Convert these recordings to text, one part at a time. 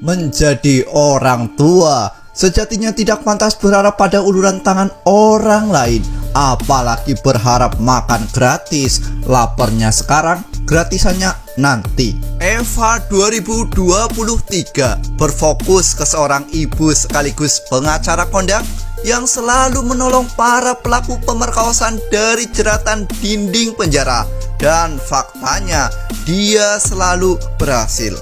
Menjadi orang tua sejatinya tidak pantas berharap pada uluran tangan orang lain, apalagi berharap makan gratis. Laparnya sekarang, gratisannya nanti. Eva 2023 berfokus ke seorang ibu sekaligus pengacara kondang yang selalu menolong para pelaku pemerkosaan dari jeratan dinding penjara, dan faktanya dia selalu berhasil.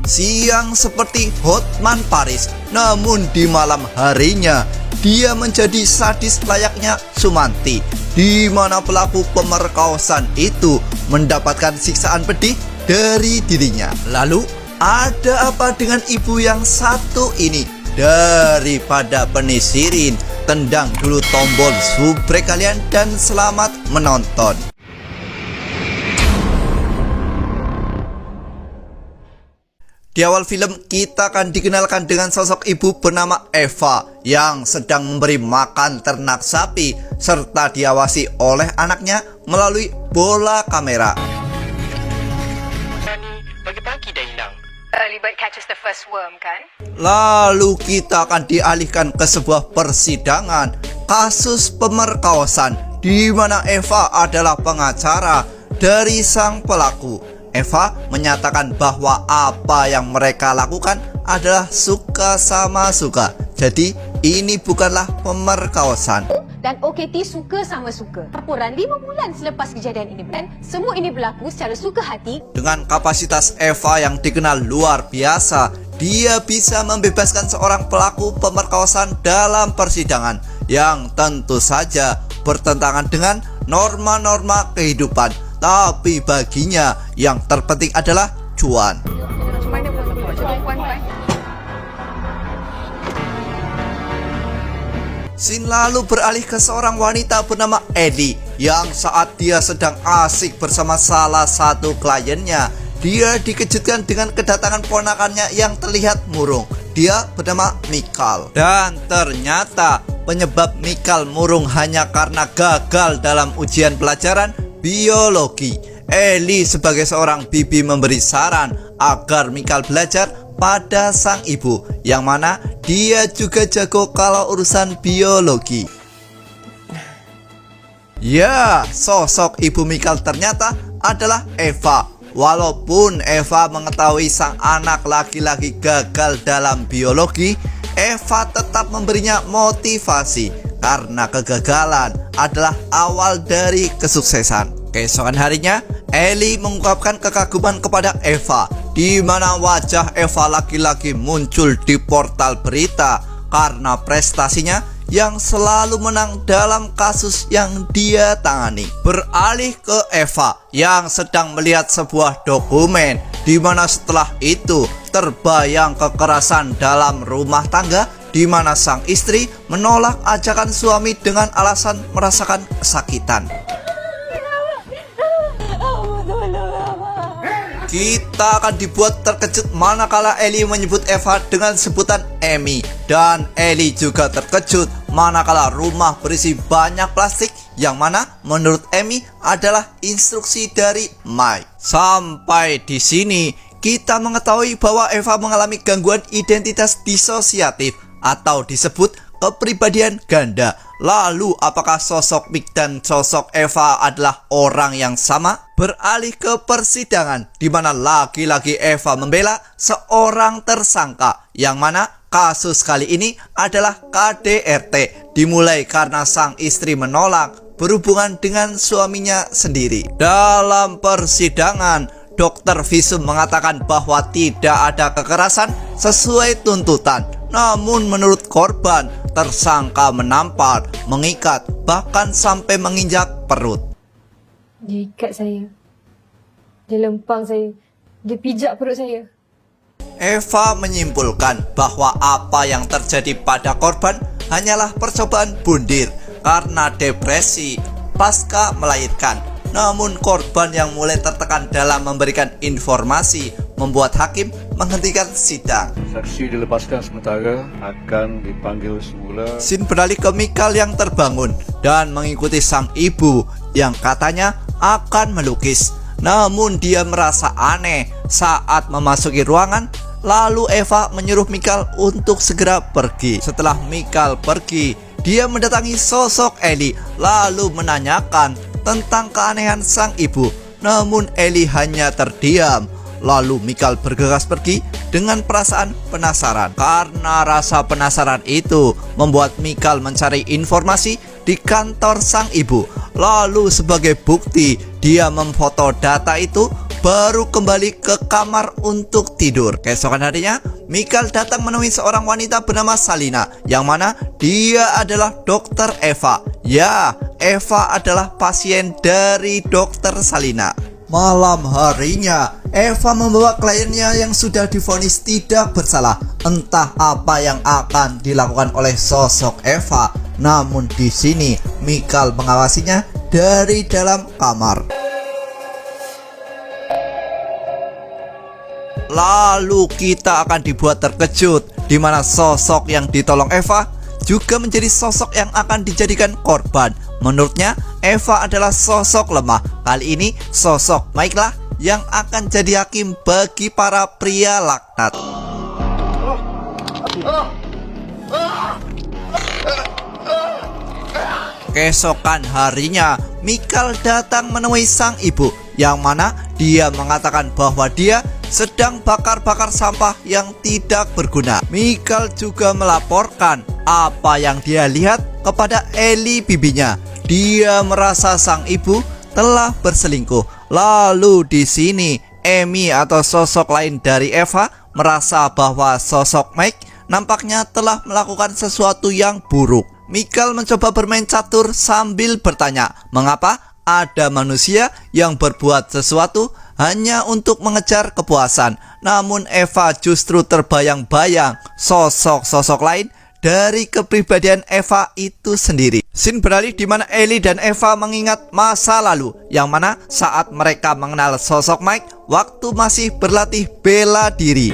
Siang seperti Hotman Paris, namun di malam harinya dia menjadi sadis layaknya Sumanti, di mana pelaku pemerkosaan itu mendapatkan siksaan pedih dari dirinya. Lalu ada apa dengan ibu yang satu ini? Daripada penisirin, tendang dulu tombol subscribe kalian dan selamat menonton. Di awal film kita akan dikenalkan dengan sosok ibu bernama Eva yang sedang memberi makan ternak sapi serta diawasi oleh anaknya melalui bola kamera. Pagi-pagi dah hilang. Early bird catches the first worm, kan? Lalu kita akan dialihkan ke sebuah persidangan kasus pemerkosaan di mana Eva adalah pengacara dari sang pelaku. Eva menyatakan bahwa apa yang mereka lakukan adalah suka sama suka. Jadi ini bukanlah pemerkosaan. Dan OKT suka sama suka. Laporan 5 bulan selepas kejadian ini, dan semua ini berlaku secara suka hati. Dengan kapasitas Eva yang dikenal luar biasa, dia bisa membebaskan seorang pelaku pemerkosaan dalam persidangan yang tentu saja bertentangan dengan norma-norma kehidupan. Tapi baginya yang terpenting adalah cuan. Scene lalu beralih ke seorang wanita bernama Ellie yang saat dia sedang asik bersama salah satu kliennya, dia dikejutkan dengan kedatangan ponakannya yang terlihat murung. Dia bernama Mikal, dan ternyata penyebab Mikal murung hanya karena gagal dalam ujian pelajaran biologi. Ellie sebagai seorang bibi memberi saran agar Mikal belajar pada sang ibu, yang mana dia juga jago kalau urusan biologi. Ya, sosok ibu Mikal ternyata adalah Eva. Walaupun Eva mengetahui sang anak laki-laki gagal dalam biologi, Eva tetap memberinya motivasi karena kegagalan adalah awal dari kesuksesan. Keesokan harinya, Ellie mengungkapkan kekaguman kepada Eva, di mana wajah Eva laki-laki muncul di portal berita karena prestasinya yang selalu menang dalam kasus yang dia tangani. Beralih ke Eva yang sedang melihat sebuah dokumen, di mana setelah itu terbayang kekerasan dalam rumah tangga, di mana sang istri menolak ajakan suami dengan alasan merasakan kesakitan. Kita akan dibuat terkejut manakala Ellie menyebut Eva dengan sebutan Emi, dan Ellie juga terkejut manakala rumah berisi banyak plastik yang mana menurut Emi adalah instruksi dari Mike. Sampai di sini kita mengetahui bahwa Eva mengalami gangguan identitas disosiatif atau disebut kepribadian ganda. Lalu apakah sosok Mike dan sosok Eva adalah orang yang sama? Beralih ke persidangan, di mana lagi-lagi Eva membela seorang tersangka, yang mana kasus kali ini adalah KDRT, dimulai karena sang istri menolak berhubungan dengan suaminya sendiri. Dalam persidangan, dokter visum mengatakan bahwa tidak ada kekerasan sesuai tuntutan. Namun menurut korban, tersangka menampar, mengikat, bahkan sampai menginjak perut. Dia ikat saya. Dia lempang saya. Dia pijak perut saya. Eva menyimpulkan bahwa apa yang terjadi pada korban hanyalah percobaan bundir karena depresi pasca melahirkan. Namun korban yang mulai tertekan dalam memberikan informasi membuat hakim menghentikan sidang. Saksi dilepaskan sementara, akan dipanggil semula. Scene beralih ke Mikal yang terbangun dan mengikuti sang ibu yang katanya akan melukis. Namun dia merasa aneh saat memasuki ruangan. Lalu Eva menyuruh Michael untuk segera pergi. Setelah Michael pergi, dia mendatangi sosok Ellie lalu menanyakan tentang keanehan sang ibu. Namun Ellie hanya terdiam. Lalu Michael bergegas pergi dengan perasaan penasaran. Karena rasa penasaran itu membuat Michael mencari informasi di kantor sang ibu. Lalu sebagai bukti dia memfoto data itu, baru kembali ke kamar untuk tidur. Keesokan harinya, Michael datang menemui seorang wanita bernama Salina, yang mana dia adalah dokter Eva. Ya, Eva adalah pasien dari dokter Salina. Malam harinya, Eva membawa kliennya yang sudah divonis tidak bersalah. Entah apa yang akan dilakukan oleh sosok Eva. Namun di sini, Michael mengawasinya dari dalam kamar. Lalu kita akan dibuat terkejut, di mana sosok yang ditolong Eva juga menjadi sosok yang akan dijadikan korban. Menurutnya, Eva adalah sosok lemah. Kali ini sosok Mike lah yang akan jadi hakim bagi para pria laknat. Keesokan harinya, Michael datang menemui sang ibu, yang mana dia mengatakan bahwa dia sedang bakar-bakar sampah yang tidak berguna. Michael juga melaporkan apa yang dia lihat kepada Ellie bibinya. Dia merasa sang ibu telah berselingkuh. Lalu di sini Amy atau sosok lain dari Eva merasa bahwa sosok Mike nampaknya telah melakukan sesuatu yang buruk. Michael mencoba bermain catur sambil bertanya, mengapa ada manusia yang berbuat sesuatu hanya untuk mengejar kepuasan. Namun Eva justru terbayang-bayang sosok-sosok lain dari kepribadian Eva itu sendiri. Scene beralih di mana Ellie dan Eva mengingat masa lalu, yang mana saat mereka mengenal sosok Mike waktu masih berlatih bela diri.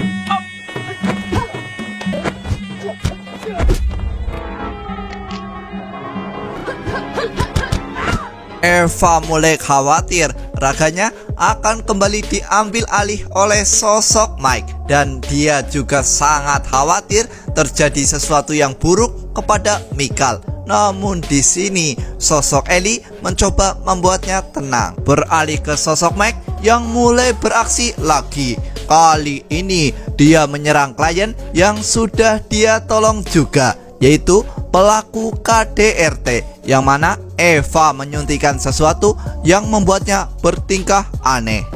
Eva mulai khawatir raganya akan kembali diambil alih oleh sosok Mike, dan dia juga sangat khawatir terjadi sesuatu yang buruk kepada Michael. Namun di sini sosok Ellie mencoba membuatnya tenang. Beralih ke sosok Mike yang mulai beraksi lagi. Kali ini dia menyerang klien yang sudah dia tolong juga, yaitu pelaku KDRT, yang mana Eva menyuntikkan sesuatu yang membuatnya bertingkah aneh.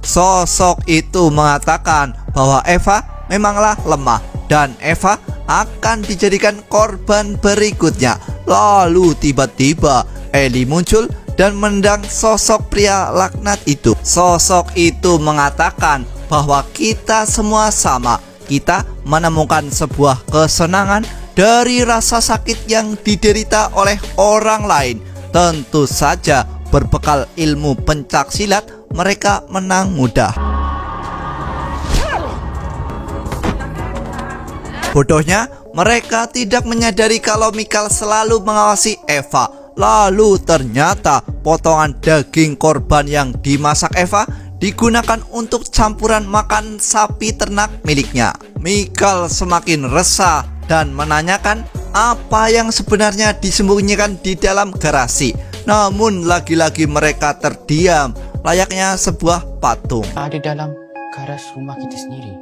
Sosok itu mengatakan bahwa Eva memanglah lemah dan Eva akan dijadikan korban berikutnya. Lalu tiba-tiba Ellie muncul dan menendang sosok pria laknat itu. Sosok itu mengatakan bahwa kita semua sama. Kita menemukan sebuah kesenangan dari rasa sakit yang diderita oleh orang lain. Tentu saja berbekal ilmu pencak silat, mereka menang mudah. Bodohnya, mereka tidak menyadari kalau Michael selalu mengawasi Eva. Lalu ternyata potongan daging korban yang dimasak Eva digunakan untuk campuran makan sapi ternak miliknya. Michael semakin resah dan menanyakan apa yang sebenarnya disembunyikan di dalam garasi. Namun lagi-lagi mereka terdiam layaknya sebuah patung. Ada dalam garas rumah kita sendiri.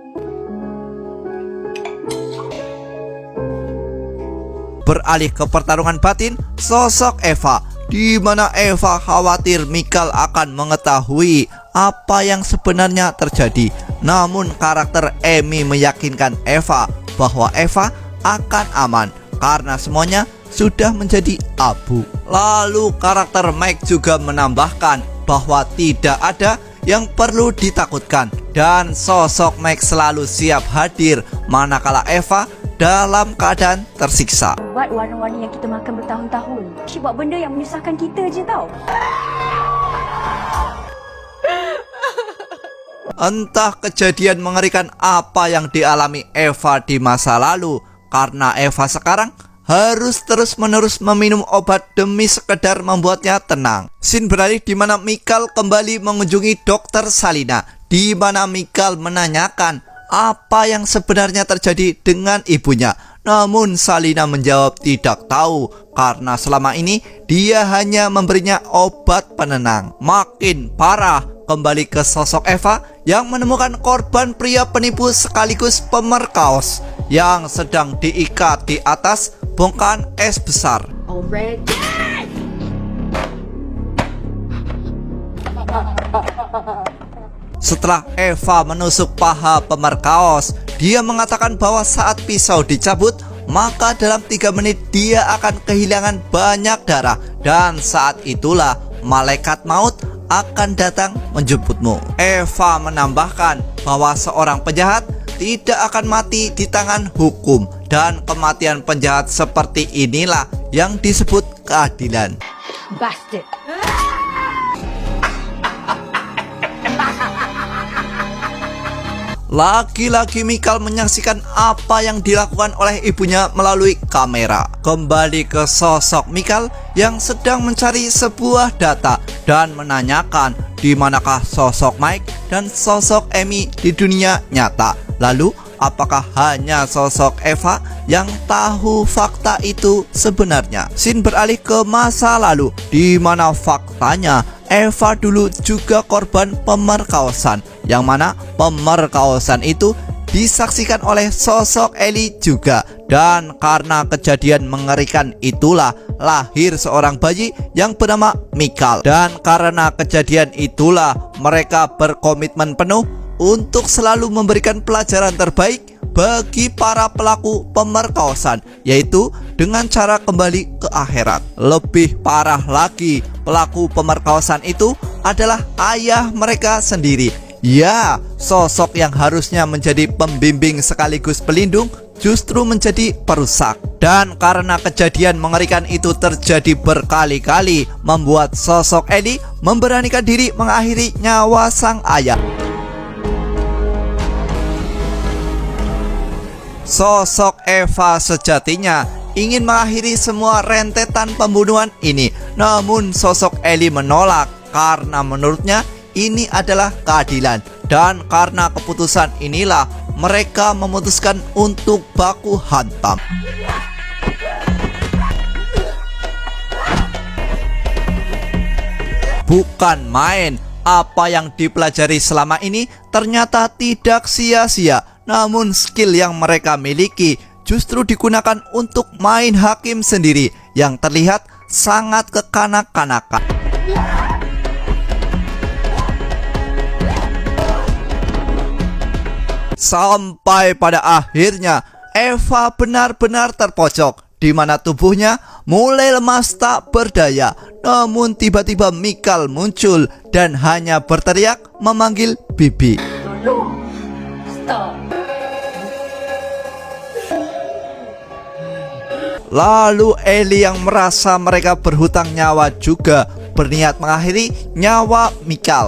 Beralih ke pertarungan batin, sosok Eva, di mana Eva khawatir Michael akan mengetahui apa yang sebenarnya terjadi. Namun karakter Amy meyakinkan Eva bahwa Eva akan aman karena semuanya sudah menjadi abu. Lalu karakter Mike juga menambahkan bahwa tidak ada yang perlu ditakutkan, dan sosok Mike selalu siap hadir manakala Eva dalam keadaan tersiksa. Buat warna-warni yang kita makan bertahun-tahun. Dia buat benda yang menyusahkan kita je tau. Entah kejadian mengerikan apa yang dialami Eva di masa lalu, karena Eva sekarang harus terus-menerus meminum obat demi sekedar membuatnya tenang. Scene beralih di mana Michael kembali mengunjungi dokter Salina, di mana Michael menanyakan apa yang sebenarnya terjadi dengan ibunya. Namun Salina menjawab tidak tahu karena selama ini dia hanya memberinya obat penenang. Makin parah kembali ke sosok Eva yang menemukan korban pria penipu sekaligus pemerkaos yang sedang diikat di atas bongkahan es besar. Setelah Eva menusuk paha pemerkaos, dia mengatakan bahwa saat pisau dicabut, maka dalam 3 menit dia akan kehilangan banyak darah. Dan saat itulah malaikat maut akan datang menjemputmu. Eva menambahkan bahwa seorang penjahat tidak akan mati di tangan hukum. Dan kematian penjahat seperti inilah yang disebut keadilan. Bastard. Lagi-lagi Michael menyaksikan apa yang dilakukan oleh ibunya melalui kamera. Kembali ke sosok Michael yang sedang mencari sebuah data dan menanyakan di manakah sosok Mike dan sosok Amy di dunia nyata. Lalu apakah hanya sosok Eva yang tahu fakta itu sebenarnya? Scene beralih ke masa lalu di mana faktanya Eva dulu juga korban pemerkosaan, yang mana pemerkosaan itu disaksikan oleh sosok Ellie juga. Dan karena kejadian mengerikan itulah lahir seorang bayi yang bernama Michael. Dan karena kejadian itulah mereka berkomitmen penuh untuk selalu memberikan pelajaran terbaik bagi para pelaku pemerkosaan, yaitu dengan cara kembali ke akhirat. Lebih parah lagi, pelaku pemerkosaan itu adalah ayah mereka sendiri. Ya, sosok yang harusnya menjadi pembimbing sekaligus pelindung justru menjadi perusak. Dan karena kejadian mengerikan itu terjadi berkali-kali, membuat sosok Ellie memberanikan diri mengakhiri nyawa sang ayah. Sosok Eva sejatinya ingin mengakhiri semua rentetan pembunuhan ini. Namun sosok Ellie menolak karena menurutnya ini adalah keadilan. Dan karena keputusan inilah mereka memutuskan untuk baku hantam. Bukan main, apa yang dipelajari selama ini ternyata tidak sia-sia. Namun skill yang mereka miliki justru digunakan untuk main hakim sendiri yang terlihat sangat kekanak-kanakan. Sampai pada akhirnya Eva benar-benar terpojok, di mana tubuhnya mulai lemas tak berdaya. Namun tiba-tiba Michael muncul dan hanya berteriak memanggil Bibi. Lalu Ellie yang merasa mereka berhutang nyawa juga berniat mengakhiri nyawa Michael.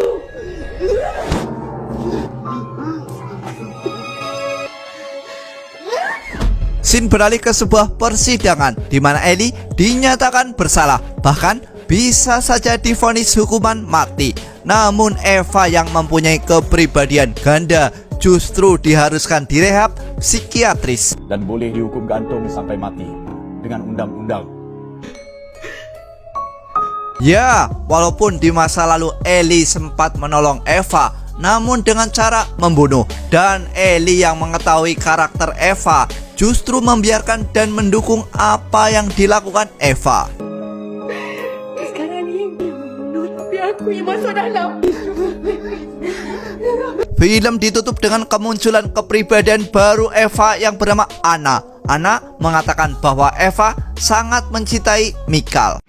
Scene beralih ke sebuah persidangan di mana Ellie dinyatakan bersalah, bahkan bisa saja divonis hukuman mati. Namun Eva yang mempunyai kepribadian ganda justru diharuskan direhab psikiatris dan boleh dihukum gantung sampai mati dengan undang-undang. Ya, walaupun di masa lalu Ellie sempat menolong Eva, namun dengan cara membunuh. Dan Ellie yang mengetahui karakter Eva justru membiarkan dan mendukung apa yang dilakukan Eva. Sekarang ni tapi aku yang masuk dalam. Film ditutup dengan kemunculan kepribadian baru Eva yang bernama Anna. Anna mengatakan bahwa Eva sangat mencintai Michael.